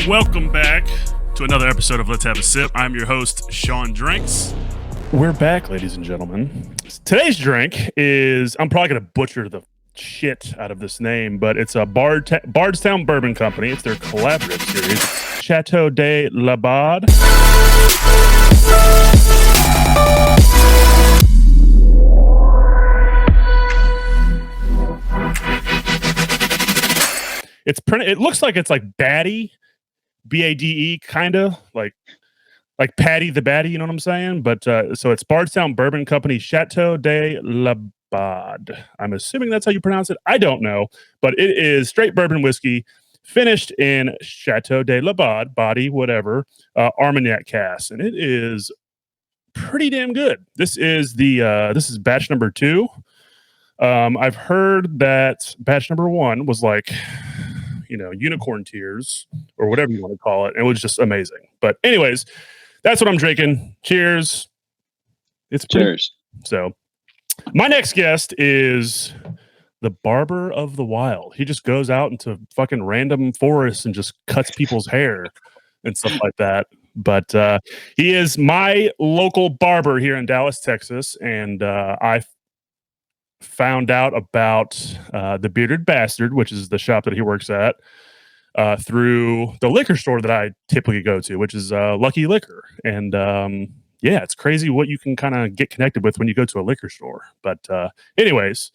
Welcome back to another episode of Let's Have a Sip. I'm your host, Sean Drinks. We're back, ladies and gentlemen. Today's drink is, I'm probably going to butcher the shit out of this name, but it's a Bardstown Bourbon Company. It's their collaborative series, Chateau de la Bade. It looks like it's like Batty, Bade, kind of like Patty the Batty, you know what I'm saying? But so it's Bardstown Bourbon Company, Chateau de la Bade. I'm assuming that's how you pronounce it. I don't know, but it is straight bourbon whiskey finished in Chateau de la Bade, body, whatever, Armagnac cask, and it is pretty damn good. This is batch number 2. I've heard that batch number 1 was like, unicorn tears or whatever you want to call it. It was just amazing. But anyways, that's what I'm drinking. Cheers. Cheers. So my next guest is the Barber of the Wild. He just goes out into fucking random forests and just cuts people's hair and stuff like that. But he is my local barber here in Dallas, Texas. And I found out about the Bearded Bastard, which is the shop that he works at, through the liquor store that I typically go to, which is Lucky Liquor. And it's crazy what you can kind of get connected with when you go to a liquor store. But anyways,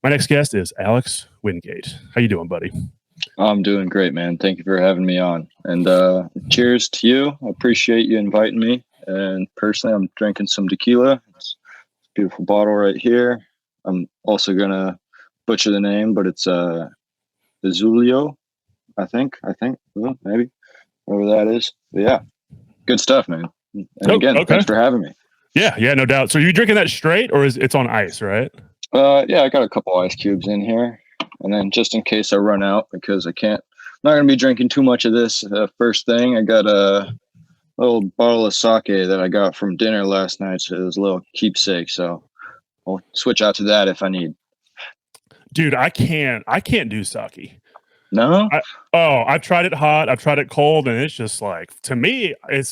my next guest is Alex Wingate. How you doing, buddy? I'm doing great, man. Thank you for having me on. And cheers to you. I appreciate you inviting me. And personally, I'm drinking some tequila. It's a beautiful bottle right here. I'm also gonna butcher the name, but it's Azulio, I think. Well, maybe whatever that is. But yeah, good stuff, man. And again, thanks for having me. Yeah, no doubt. So are you drinking that straight, or is it's on ice, right? Yeah, I got a couple ice cubes in here, and then just in case I run out, because I'm not gonna be drinking too much of this. First thing, I got a little bottle of sake that I got from dinner last night, so it was a little keepsake. So I'll switch out to that if I need. Dude, I can't do sake. No? I've tried it hot. I've tried it cold, and it's just like, to me, it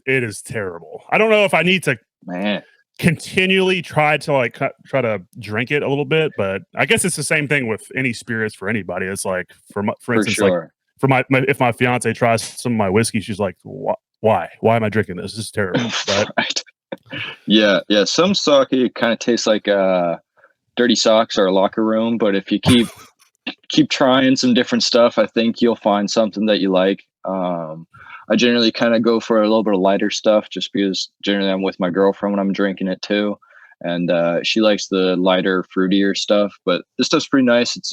is terrible. I don't know if I need to continually try to drink it a little bit, but I guess it's the same thing with any spirits for anybody. It's like, for instance, sure. Like if my fiance tries some of my whiskey, she's like, why am I drinking this? This is terrible. Right. Yeah. Some sake kind of tastes like dirty socks or a locker room, but if you keep trying some different stuff, I think you'll find something that you like. I generally kind of go for a little bit of lighter stuff, just because generally I'm with my girlfriend when I'm drinking it too, and she likes the lighter, fruitier stuff. But this stuff's pretty nice. It's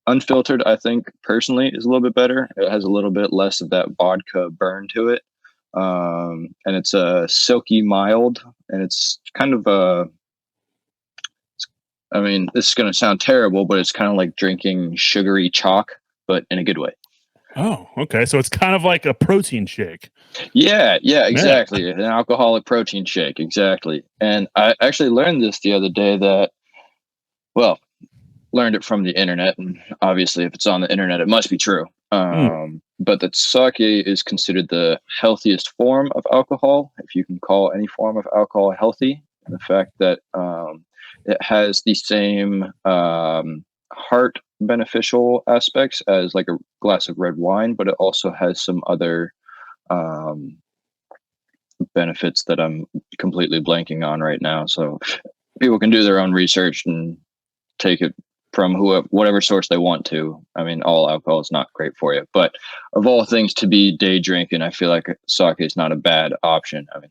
unfiltered. I think personally is a little bit better. It has a little bit less of that vodka burn to it. And it's a silky mild, and it's kind of this is going to sound terrible, but it's kind of like drinking sugary chalk, but in a good way. Oh, okay. So it's kind of like a protein shake. Yeah, exactly. An alcoholic protein shake. Exactly. And I actually learned this the other day learned it from the internet, and obviously if it's on the internet, it must be true. But that sake is considered the healthiest form of alcohol, if you can call any form of alcohol healthy. And the fact that it has the same heart beneficial aspects as like a glass of red wine, but it also has some other benefits that I'm completely blanking on right now. So people can do their own research and take it from whatever source they want to. I mean, all alcohol is not great for you, but of all things to be day drinking, I feel like sake is not a bad option. I mean,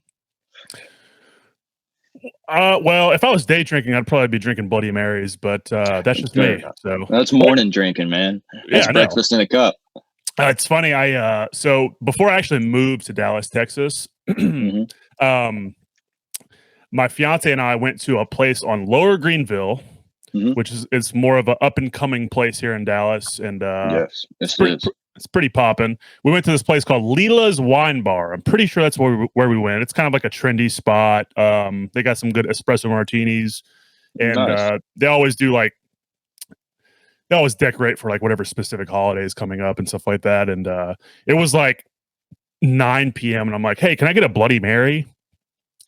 well, if I was day drinking, I'd probably be drinking Bloody Marys, but that's just me. So that's morning drinking, man. That's breakfast in a cup. It's funny. So before I actually moved to Dallas, Texas, my fiance and I went to a place on Lower Greenville, which is more of an up and coming place here in Dallas, and yes, it's pretty popping. We went to this place called Lila's Wine Bar. I'm pretty sure that's where we went. It's kind of like a trendy spot. They got some good espresso martinis, and they always do like they always decorate for like whatever specific holidays coming up and stuff like that. And it was like 9 p.m. and I'm like, hey, can I get a Bloody Mary?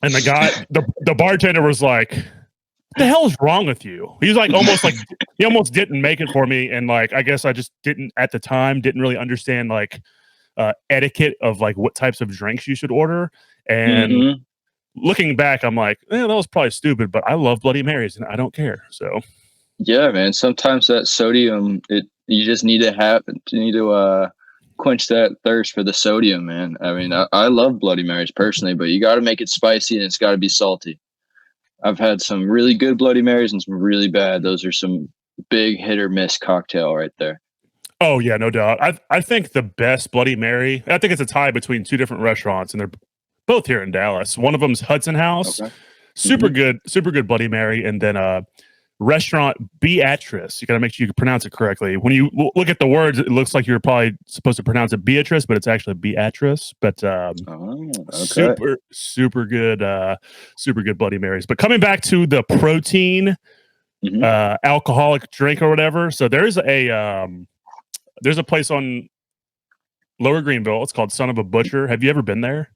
And the guy, the bartender was like, what the hell is wrong with you? He's like he almost didn't make it for me. And like, I guess I just didn't at the time, didn't really understand like etiquette of like what types of drinks you should order. And looking back, I'm like, that was probably stupid, but I love Bloody Marys and I don't care. So Yeah, man. Sometimes that sodium, you just need to quench that thirst for the sodium, man. I mean, I love Bloody Marys personally, but you got to make it spicy and it's got to be salty. I've had some really good Bloody Marys and some really bad. Those are some big hit or miss cocktail right there. oh yeah, no doubt. I think the best Bloody Mary, I think it's a tie between two different restaurants, and they're both here in Dallas. One of them's Hudson House, Okay. super good Bloody Mary, and then restaurant Beatrice. You got to make sure you pronounce it correctly. When you look at the words, it looks like you're probably supposed to pronounce it Beatrice, but it's actually Beatrice. But Okay. super good Bloody Marys. But coming back to the protein alcoholic drink or whatever, so there's a place on Lower Greenville. It's called Son of a Butcher. Have you ever been there?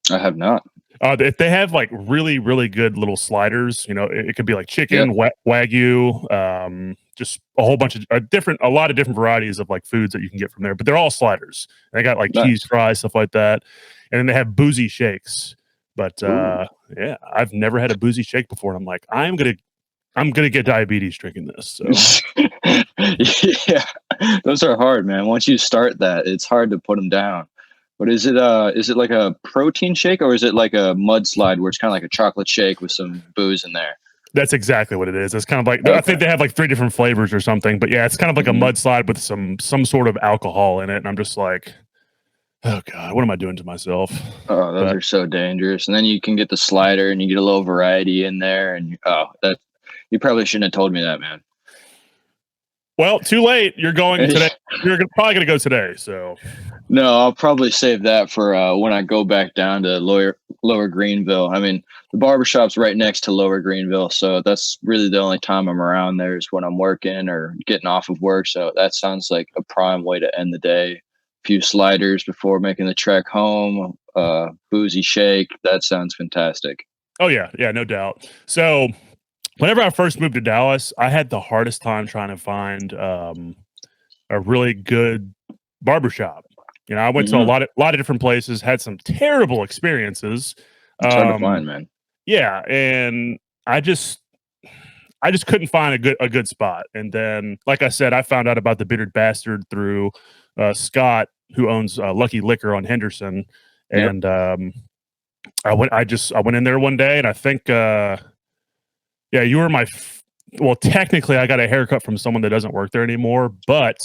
I have not. If they have like really good little sliders, it could be like chicken, wagyu, just a whole bunch of a lot of different varieties of like foods that you can get from there. But they're all sliders. They got like cheese fries, stuff like that, and then they have boozy shakes. But yeah, I've never had a boozy shake before, and I'm like, I'm gonna get diabetes drinking this. So yeah, those are hard, man. Once you start that, it's hard to put them down. But is it like a protein shake or is it like a mudslide where it's kind of like a chocolate shake with some booze in there? That's exactly what it is. It's kind of like I think they have like 3 different flavors or something, but yeah, it's kind of like a mudslide with some sort of alcohol in it. And I'm just like, oh God, what am I doing to myself? Oh, those are so dangerous. And then you can get the slider and you get a little variety in there. And that you probably shouldn't have told me that, man. Well, too late. You're going today. You're probably going to go today. So no, I'll probably save that for when I go back down to Lower Greenville. I mean, the barbershop's right next to Lower Greenville, so that's really the only time I'm around there is when I'm working or getting off of work. So that sounds like a prime way to end the day. A few sliders before making the trek home, boozy shake. That sounds fantastic. Oh yeah, no doubt. So whenever I first moved to Dallas, I had the hardest time trying to find a really good barbershop. I went to a lot of different places, had some terrible experiences. It's hard to find, man. Yeah, and I just couldn't find a good spot. And then, like I said, I found out about the Bearded Bastard through Scott, who owns Lucky Liquor on Henderson. And I went in there one day, and I think you were well, technically, I got a haircut from someone that doesn't work there anymore, but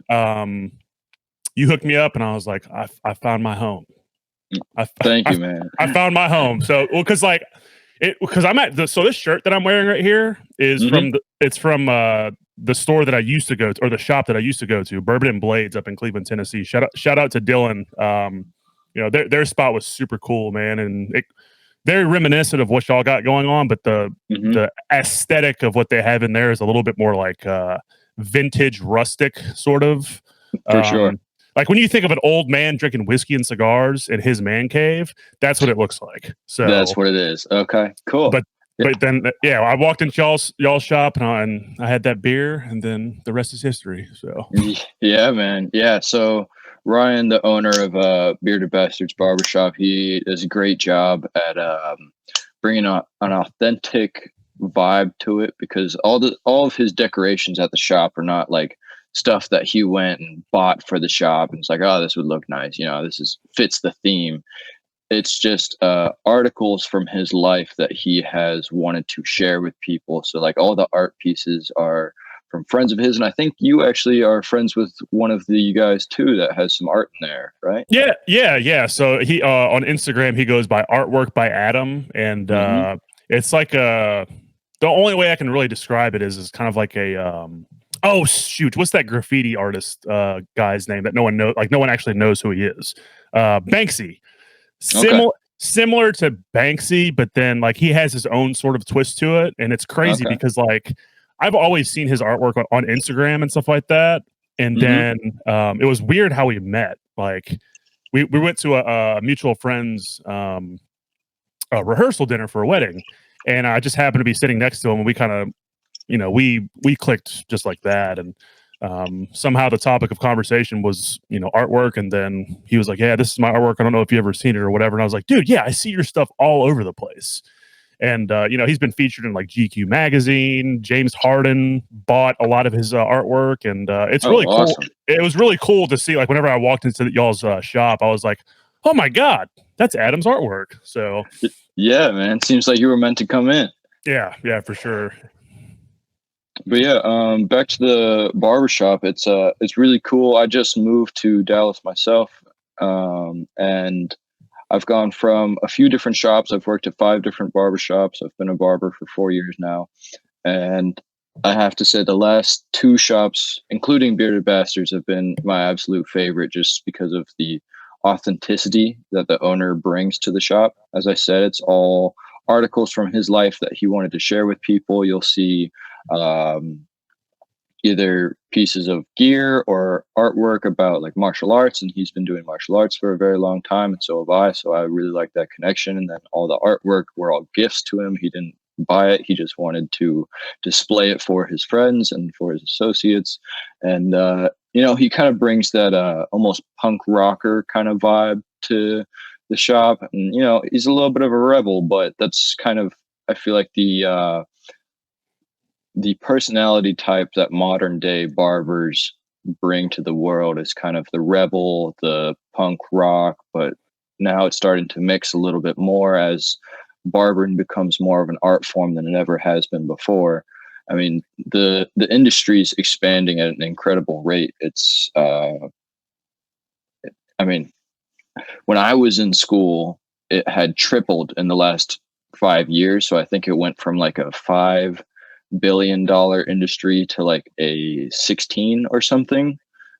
right. You hooked me up, and I was like, I found my home. Thank you, man. I found my home. So, because I'm at so this shirt that I'm wearing right here is from the store that I used to go to, or the shop that I used to go to, Bourbon and Blades up in Cleveland, Tennessee. Shout out to Dylan. Their spot was super cool, man, and very reminiscent of what y'all got going on, but the aesthetic of what they have in there is a little bit more like vintage, rustic sort of. For sure. Like when you think of an old man drinking whiskey and cigars in his man cave, that's what it looks like. So that's what it is. Okay, cool. But then, I walked into y'all's shop and I had that beer, and then the rest is history. So yeah, man. Yeah. So Ryan, the owner of Bearded Bastards Barber Shop, he does a great job at bringing an authentic vibe to it, because all of his decorations at the shop are not like stuff that he went and bought for the shop and it's like, oh, this would look nice, this fits the theme. It's just articles from his life that he has wanted to share with people. So like all the art pieces are from friends of his, and I think you actually are friends with one of the guys too that has some art in there, right? Yeah. So he on Instagram he goes by Artwork by Adam, and it's like the only way I can really describe it is kind of like a oh shoot, what's that graffiti artist guy's name that no one knows? Like no one actually knows who he is. Banksy. Similar to Banksy, but then like he has his own sort of twist to it, and it's crazy because like I've always seen his artwork on Instagram and stuff like that. And then it was weird how we met. Like we went to a mutual friend's a rehearsal dinner for a wedding, and I just happened to be sitting next to him, and we kind of, we clicked just like that. And somehow the topic of conversation was, artwork. And then he was like, "Yeah, this is my artwork. I don't know if you ever seen it or whatever." And I was like, "Dude, yeah, I see your stuff all over the place." And he's been featured in like GQ magazine. James Harden bought a lot of his artwork, and it's really awesome. cool. It was really cool to see. Like whenever I walked into y'all's shop, I was like, "Oh my god, that's Adam's artwork." So yeah, man, seems like you were meant to come in. Yeah, for sure. But yeah, back to the barbershop. It's really cool. I just moved to Dallas myself, and I've gone from a few different shops. I've worked at 5 different barbershops. I've been a barber for 4 years now. And I have to say the last 2 shops, including Bearded Bastards, have been my absolute favorite just because of the authenticity that the owner brings to the shop. As I said, it's all articles from his life that he wanted to share with people. You'll see either pieces of gear or artwork about like martial arts, and he's been doing martial arts for a very long time, and so have I. So I really like that connection. And then all the artwork were all gifts to him. He didn't buy it. He just wanted to display it for his friends and for his associates. And he kind of brings that almost punk rocker kind of vibe to the shop. And he's a little bit of a rebel, but that's kind of, I feel like the personality type that modern day barbers bring to the world is kind of the rebel, the punk rock, but now it's starting to mix a little bit more as barbering becomes more of an art form than it ever has been before. I mean, the industry is expanding at an incredible rate. It's, when I was in school, it had tripled in the last 5 years. So I think it went from like a $5 billion industry to like a 16 or something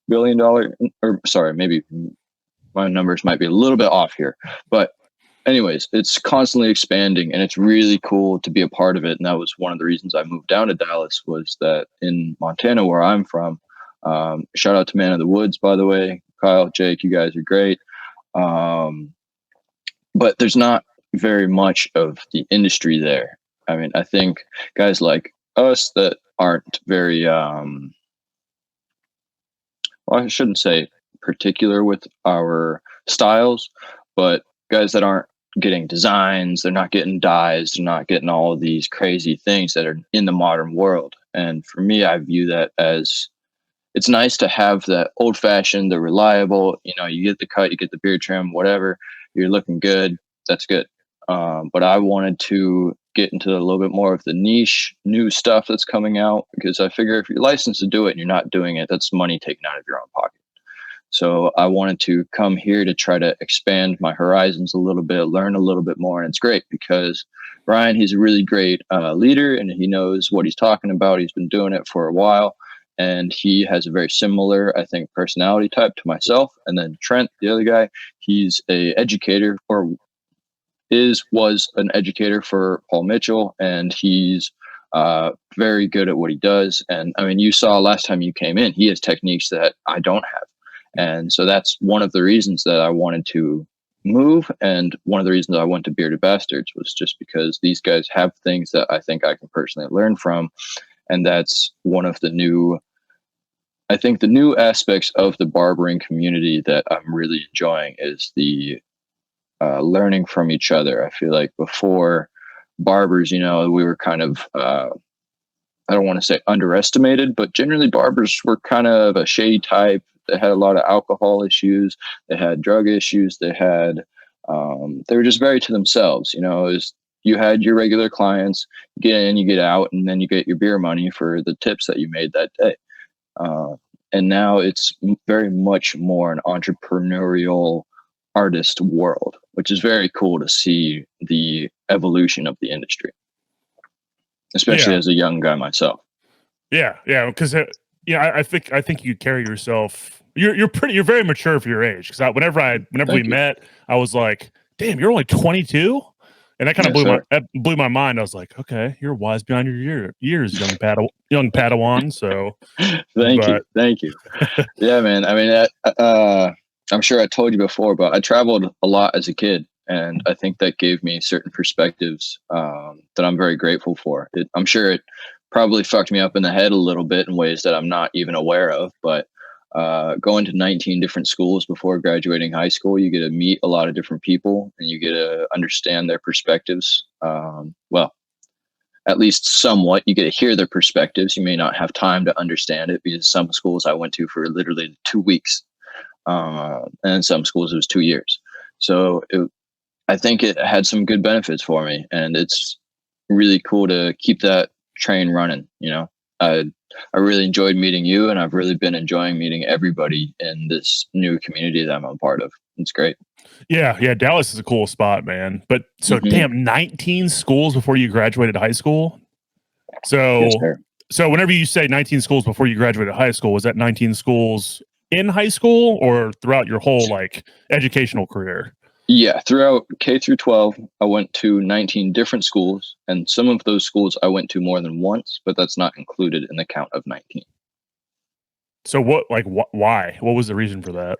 $billion, or sorry, maybe my numbers might be a little bit off here, but anyways, it's constantly expanding, and it's really cool to be a part of it. And that was one of the reasons I moved down to Dallas, was that in Montana, where I'm from, shout out to Man of the Woods, by the way, Kyle, Jake, you guys are great. But there's not very much of the industry there. I mean, I think guys like us that aren't very, well, I shouldn't say particular with our styles, but guys that aren't getting designs, they're not getting dyes, they're not getting all of these crazy things that are in the modern world. And for me, I view that as, it's nice to have that old fashioned, the reliable, you get the cut, you get the beard trim, whatever, you're looking good, that's good. But I wanted to get into a little bit more of the niche new stuff that's coming out, because I figure if you're licensed to do it and you're not doing it, that's money taken out of your own pocket. So I wanted to come here to try to expand my horizons a little bit, learn a little bit more. And it's great because Brian, he's a really great leader, and he knows what he's talking about. He's been doing it for a while, and he has a very similar, I think, personality type to myself. And then Trent, the other guy, he's a educator, or was an educator for Paul Mitchell, and he's very good at what he does. And I mean, you saw last time you came in, he has techniques that I don't have. And so that's one of the reasons that I wanted to move. And one of the reasons I went to Bearded Bastards was just because these guys have things that I think I can personally learn from. And that's one of the new aspects of the barbering community that I'm really enjoying, is the learning from each other. I feel like before, barbers, we were kind of, I don't want to say underestimated, but generally barbers were kind of a shady type. They had a lot of alcohol issues. They had drug issues. They were just very to themselves. You had your regular clients, you get in, you get out, and then you get your beer money for the tips that you made that day. And now it's very much more an entrepreneurial artist world, which is very cool to see the evolution of the industry, especially as a young guy myself. Yeah, because I think you carry yourself. You're very mature for your age. Because whenever we met, I was like, "Damn, you're only 22." And that kind of Yes, sir. blew my mind. I was like, okay, you're wise beyond your years, young Padawan. So, Thank but you. Thank you. Yeah, man. I mean, I'm sure I told you before, but I traveled a lot as a kid, and I think that gave me certain perspectives that I'm very grateful for. I'm sure it probably fucked me up in the head a little bit in ways that I'm not even aware of, but going to 19 different schools before graduating high school, you get to meet a lot of different people and you get to understand their perspectives. Well, at least somewhat. You get to hear their perspectives. You may not have time to understand it because some schools I went to for literally 2 weeks, and some schools it was 2 years. So I think it had some good benefits for me, and it's really cool to keep that train running. I really enjoyed meeting you, and I've really been enjoying meeting everybody in this new community that I'm a part of. It's great. yeah, Dallas is a cool spot, man. But so Hmm. damn, 19 schools before you graduated high school. Yes, So sir. so whenever you say 19 schools before you graduated high school, was that 19 schools in high school or throughout your whole like educational career? Yeah, throughout K through 12, I went to 19 different schools, and some of those schools I went to more than once, but that's not included in the count of 19. So what like why? What was the reason for that?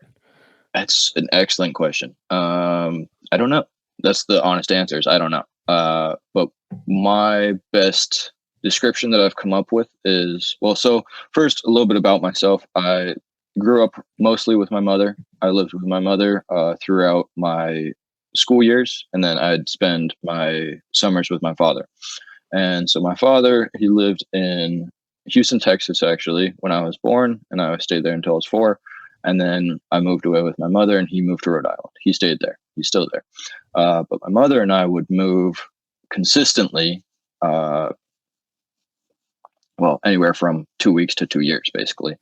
That's an excellent question. I don't know. That's the honest answers. I don't know. But my best description that I've come up with is, well, so first, a little bit about myself. I grew up mostly with my mother. I lived with my mother throughout my school years, and then I'd spend my summers with my father. And so my father, he lived in Houston, Texas, actually, when I was born, and I stayed there until I was 4. And then I moved away with my mother, and he moved to Rhode Island. He stayed there. He's still there. But my mother and I would move consistently, uh, well, anywhere from 2 weeks to 2 years, basically.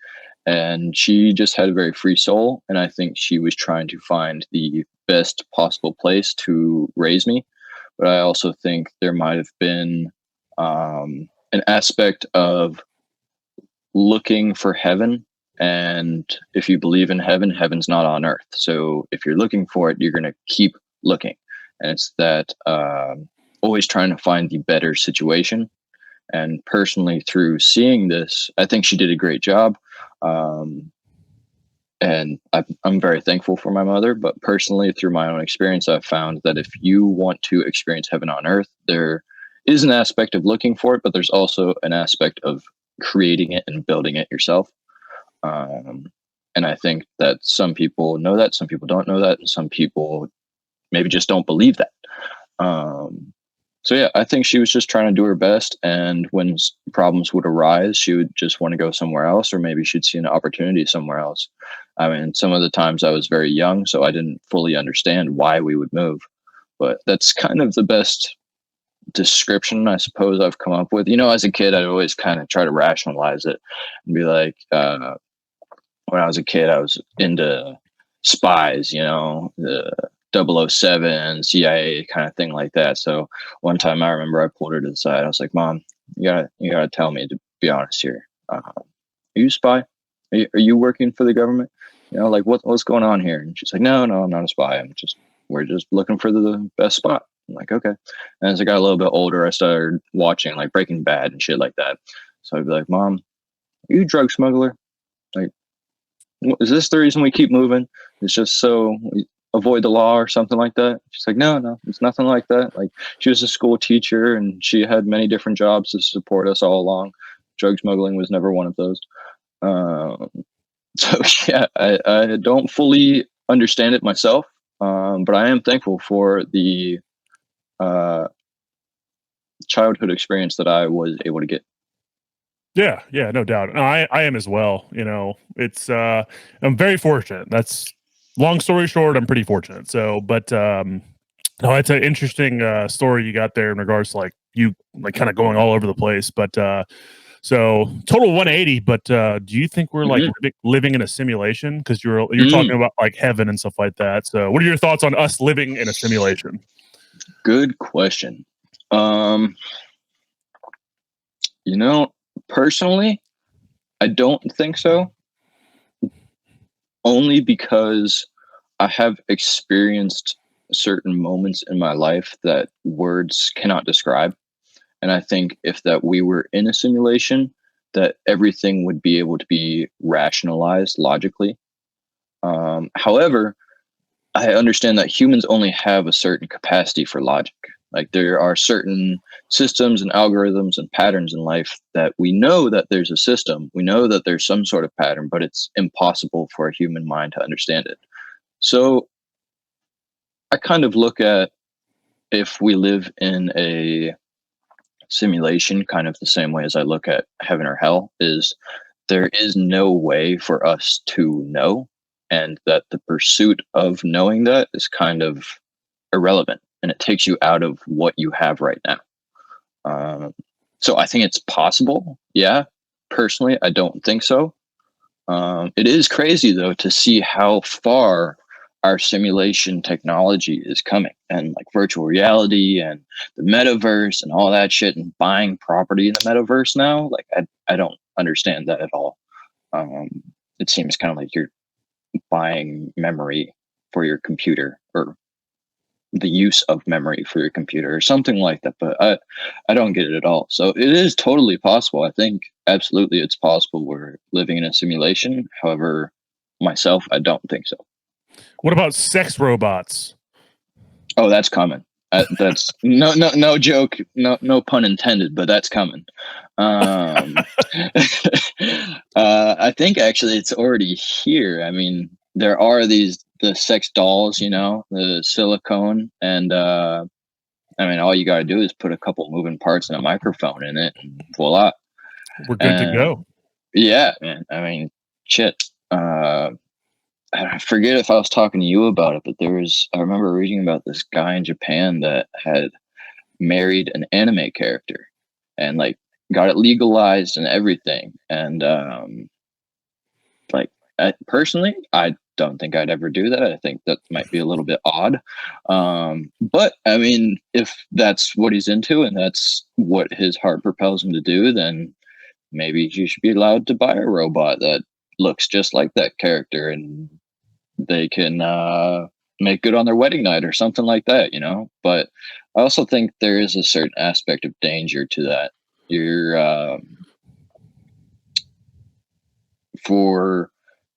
And she just had a very free soul. And I think she was trying to find the best possible place to raise me. But I also think there might have been an aspect of looking for heaven. And if you believe in heaven, heaven's not on earth. So if you're looking for it, you're going to keep looking. And it's that always trying to find the better situation. And personally, through seeing this, I think she did a great job. And I'm very thankful for my mother. But personally, through my own experience, I've found that if you want to experience heaven on earth, there is an aspect of looking for it, but there's also an aspect of creating it and building it yourself. And I think that some people know that, some people don't know that, and some people maybe just don't believe that. So yeah, I think she was just trying to do her best, and when problems would arise, she would just want to go somewhere else, or maybe she'd see an opportunity somewhere else. I mean, some of the times I was very young, so I didn't fully understand why we would move, but that's kind of the best description I suppose I've come up with. As a kid, I'd always kind of try to rationalize it and be like, when I was a kid, I was into spies, the 007, CIA kind of thing like that. So one time I remember I pulled her to the side. I was like, Mom, you gotta tell me, to be honest here. Are you a spy? Are you working for the government? Like what's going on here? And she's like, no, I'm not a spy. We're just looking for the best spot. I'm like, okay. And as I got a little bit older, I started watching like Breaking Bad and shit like that. So I'd be like, Mom, are you a drug smuggler? Like, is this the reason we keep moving? It's just so we avoid the law or something like that? She's like, no, it's nothing like that. Like, she was a school teacher and she had many different jobs to support us all along. Drug smuggling was never one of those. Um, so yeah, I don't fully understand it myself, but I am thankful for the uh, childhood experience that I was able to get. Yeah, no doubt. No, I am as well. It's I'm very fortunate. That's long story short, I'm pretty fortunate. So, but no, it's an interesting story you got there in regards to like you like kind of going all over the place. But so total 180. But do you think we're like Hmm. living in a simulation? Because you're talking Mm, about like heaven and stuff like that. So, what are your thoughts on us living in a simulation? good question. Um, you know, Personally, I don't think so, only because I have experienced certain moments in my life that words cannot describe. And I think if that we were in a simulation, that everything would be able to be rationalized logically. However, I understand that humans only have a certain capacity for logic. Like there are certain systems and algorithms and patterns in life that we know that there's a system, we know that there's some sort of pattern, but it's impossible for a human mind to understand it. So I kind of look at if we live in a simulation, kind of the same way as I look at heaven or hell, is there is no way for us to know, and that the pursuit of knowing that is kind of irrelevant, and it takes you out of what you have right now. So I think it's possible. Yeah, personally, I don't think so. It is crazy though to see how far our simulation technology is coming, and like virtual reality and the metaverse and all that shit, and buying property in the metaverse now. Like I don't understand that at all. It seems kind of like you're buying memory for your computer, or the use of memory for your computer or something like that, but I don't get it at all. So it is totally possible. I think absolutely it's possible we're living in a simulation. However, myself, I don't think so. What about sex robots? Oh, that's coming. That's no joke, no pun intended, but that's coming. I think actually it's already here. I mean, there are the sex dolls, the silicone, and I mean, all you got to do is put a couple moving parts and a microphone in it, and voila, we're good to go. Yeah, man. I mean, shit. I forget if I was talking to you about it, but I remember reading about this guy in Japan that had married an anime character and like got it legalized and everything. And personally, I don't think I'd ever do that. I think that might be a little bit odd. But I mean, if that's what he's into and that's what his heart propels him to do, then maybe you should be allowed to buy a robot that looks just like that character, and they can make good on their wedding night or something like that, But I also think there is a certain aspect of danger to that. You're for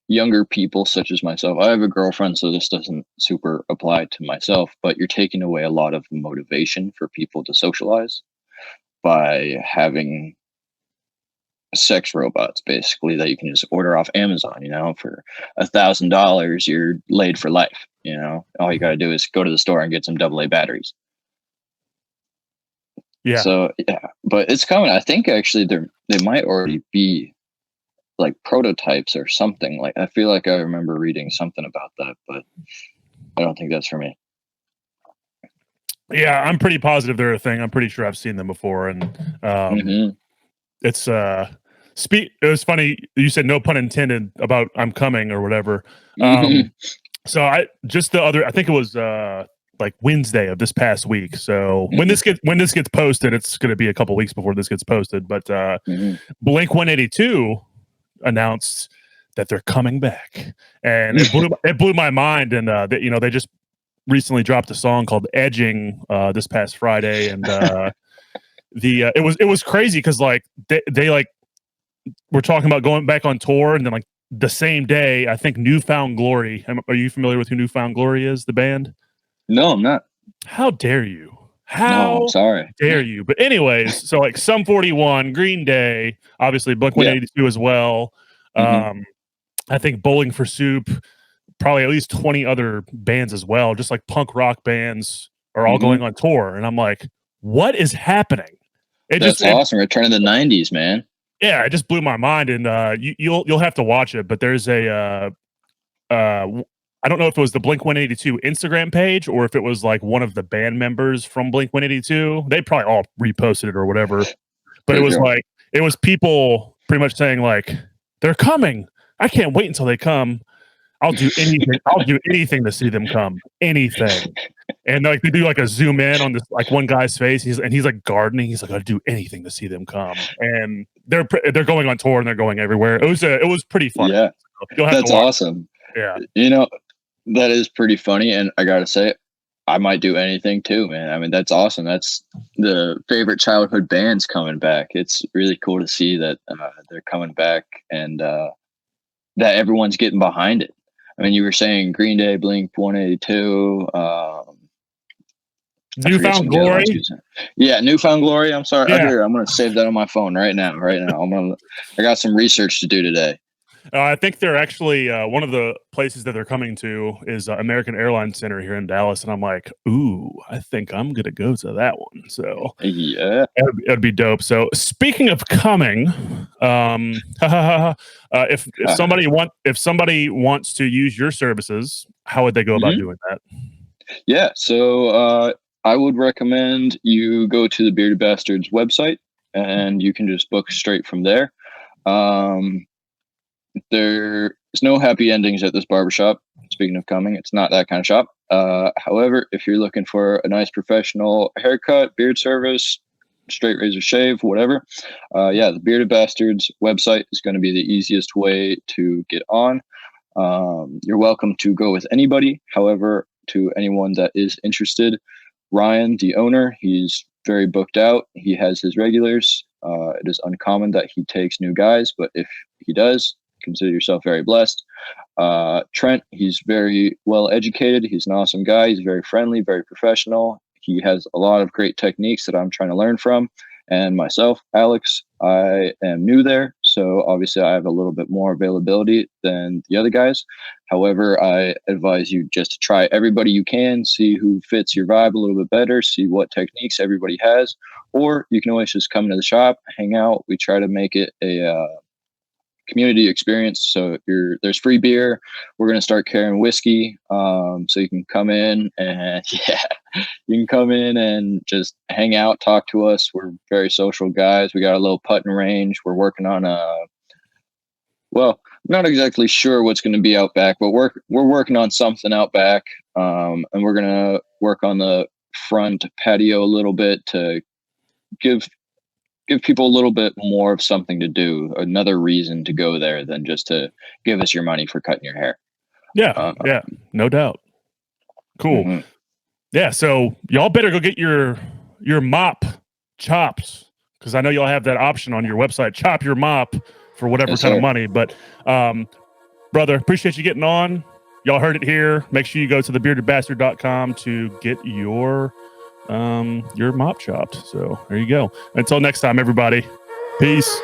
younger people such as myself. I have a girlfriend, so this doesn't super apply to myself, but you're taking away a lot of motivation for people to socialize by having sex robots basically that you can just order off Amazon, for $1,000 you're laid for life. All you got to do is go to the store and get some AA batteries. Yeah. So yeah, but it's coming. I think actually they might already be like prototypes or something. Like I feel like I remember reading something about that, but I don't think that's for me. Yeah, I'm pretty positive they're a thing. I'm pretty sure I've seen them before, and it's it was funny you said no pun intended about I'm coming or whatever. So I think it was like Wednesday of this past week. So when this gets posted, it's going to be a couple weeks before this gets posted, but Blink 182 announced that they're coming back, and it blew my mind. And they just recently dropped a song called "Edging" this past Friday, and it was crazy because like they like were talking about going back on tour, and then like the same day, I think New Found Glory. Are you familiar with who New Found Glory is? The band? No, I'm not. How dare you? No, I'm sorry. Dare you? But anyways, so like Sum 41, Green Day, obviously Blink 182 as well. I think Bowling for Soup, probably at least 20 other bands as well, just like punk rock bands are all going on tour. And I'm like, what is happening? That's awesome. Return of the 90s, man. Yeah, it just blew my mind. And you'll have to watch it, but there's a I don't know if it was the Blink 182 Instagram page or if it was like one of the band members from Blink 182. They probably all reposted it or whatever. But it was like, it was people pretty much saying like, they're coming. I can't wait until they come. I'll do anything. I'll do anything to see them come. Anything. And like they do like a zoom in on this like one guy's face. He's like gardening. He's like, I'll do anything to see them come. And they're going on tour and they're going everywhere. It was pretty fun. Yeah, so that's awesome. Yeah, that is pretty funny. And I gotta say, I might do anything too, man. I mean, that's awesome. That's the favorite childhood bands coming back. It's really cool to see that they're coming back and that everyone's getting behind it. I mean, you were saying Green Day, Blink 182, Newfound Glory. Yeah, Newfound Glory. I'm sorry. Yeah. I'm going to save that on my phone right now. I got some research to do today. I think they're actually one of the places that they're coming to is American Airlines Center here in Dallas, and I'm like, ooh, I think I'm gonna go to that one. So yeah, it'd be dope. So speaking of coming, if somebody wants to use your services, how would they go about doing that? Yeah, so I would recommend you go to the Bearded Bastards website, and you can just book straight from there. There's no happy endings at this barbershop. Speaking of coming, it's not that kind of shop. However, if you're looking for a nice professional haircut, beard service, straight razor shave, whatever, the Bearded Bastards website is going to be the easiest way to get on. You're welcome to go with anybody. However, to anyone that is interested, Ryan, the owner, he's very booked out. He has his regulars. It is uncommon that he takes new guys, but if he does, consider yourself very blessed. Trent, he's very well educated. He's an awesome guy. He's very friendly, very professional. He has a lot of great techniques that I'm trying to learn from. And myself, Alex, I am new there. So obviously I have a little bit more availability than the other guys. However, I advise you just to try everybody you can, see who fits your vibe a little bit better, see what techniques everybody has. Or you can always just come to the shop, hang out. We try to make it a community experience. So there's free beer. We're going to start carrying whiskey. So you can come in and you can come in and just hang out, talk to us. We're very social guys. We got a little putting range. We're working on not exactly sure what's going to be out back, but we're working on something out back. And we're going to work on the front patio a little bit to give people a little bit more of something to do, another reason to go there than just to give us your money for cutting your hair. Yeah, no doubt. Cool. Mm-hmm. Yeah, so y'all better go get your mop chopped, because I know y'all have that option on your website. Chop your mop for whatever kind of money. But brother, appreciate you getting on. Y'all heard it here. Make sure you go to thebeardedbastard.com to get your mop chopped. So there you go. Until next time, everybody. Peace.